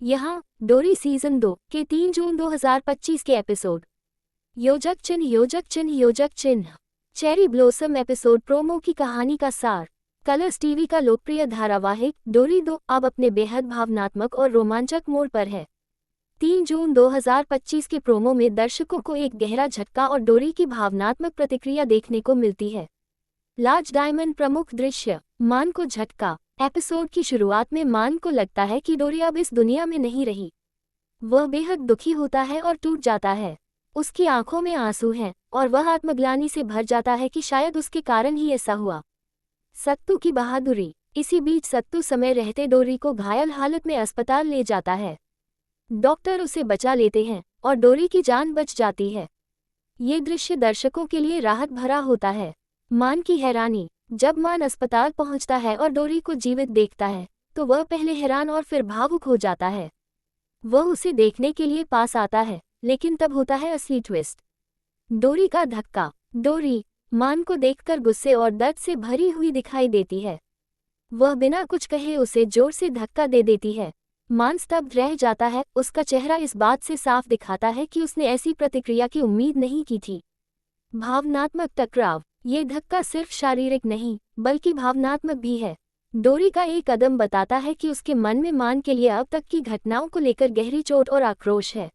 यहाँ डोरी सीजन 2 के 3 जून 2025 के एपिसोड। योजक चिन्ह योजक चिन्ह योजक चिन्ह। चेरी ब्लॉसम एपिसोड प्रोमो की कहानी का सार। कलर्स टीवी का लोकप्रिय धारावाहिक डोरी 2 अब अपने बेहद भावनात्मक और रोमांचक मोड़ पर है। 3 जून 2025 के प्रोमो में दर्शकों को एक गहरा झटका और डोरी की भावनात्मक प्रतिक्रिया देखने को मिलती है। लार्ज डायमंड प्रमुख दृश्य। मान को झटका। एपिसोड की शुरुआत में मान को लगता है कि डोरी अब इस दुनिया में नहीं रही। वह बेहद दुखी होता है और टूट जाता है। उसकी आंखों में आंसू हैं और वह आत्मग्लानि से भर जाता है कि शायद उसके कारण ही ऐसा हुआ। सत्तू की बहादुरी। इसी बीच सत्तू समय रहते डोरी को घायल हालत में अस्पताल ले जाता है। डॉक्टर उसे बचा लेते हैं और डोरी की जान बच जाती है। ये दृश्य दर्शकों के लिए राहत भरा होता है। मान की हैरानी। जब मान अस्पताल पहुंचता है और डोरी को जीवित देखता है तो वह पहले हैरान और फिर भावुक हो जाता है। वह उसे देखने के लिए पास आता है, लेकिन तब होता है असली ट्विस्ट। डोरी का धक्का। डोरी मान को देखकर गुस्से और दर्द से भरी हुई दिखाई देती है। वह बिना कुछ कहे उसे जोर से धक्का दे देती है। मान स्तब्ध रह जाता है। उसका चेहरा इस बात से साफ दिखाता है कि उसने ऐसी प्रतिक्रिया की उम्मीद नहीं की थी। भावनात्मक टकराव। ये धक्का सिर्फ शारीरिक नहीं बल्कि भावनात्मक भी है। डोरी का एक कदम बताता है कि उसके मन में मान के लिए अब तक की घटनाओं को लेकर गहरी चोट और आक्रोश है।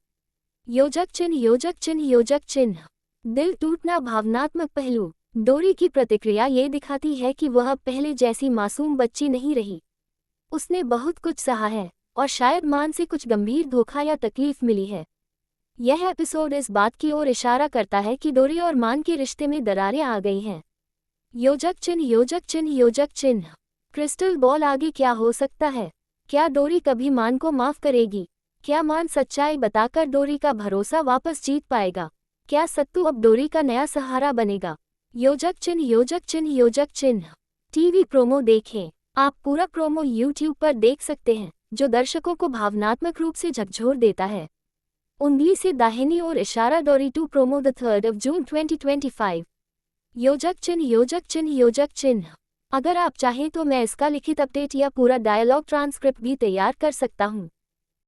योजक चिन्ह योजक चिन्ह योजक चिन्ह। दिल टूटना भावनात्मक पहलू। डोरी की प्रतिक्रिया ये दिखाती है कि वह अब पहले जैसी मासूम बच्ची नहीं रही। उसने बहुत कुछ सहा है और शायद मान से कुछ गंभीर धोखा या तकलीफ मिली है। यह एपिसोड इस बात की ओर इशारा करता है कि डोरी और मान के रिश्ते में दरारें आ गई हैं। योजक चिन्ह योजक चिन्ह योजक चिन्ह। क्रिस्टल बॉल आगे क्या हो सकता है? क्या डोरी कभी मान को माफ करेगी? क्या मान सच्चाई बताकर डोरी का भरोसा वापस जीत पाएगा? क्या सत्तू अब डोरी का नया सहारा बनेगा? योजक चिन्ह योजक चिन्ह योजक चिन्ह। टीवी प्रोमो देखें। आप पूरा प्रोमो YouTube पर देख सकते हैं, जो दर्शकों को भावनात्मक रूप से झकझोर देता है। उंगली से दाहिनी ओर इशारा। डोरी 2 promo the 3rd of June 2025। योजक चिन्ह योजक चिन्ह योजक चिन्ह। अगर आप चाहें तो मैं इसका लिखित अपडेट या पूरा डायलॉग ट्रांसक्रिप्ट भी तैयार कर सकता हूं।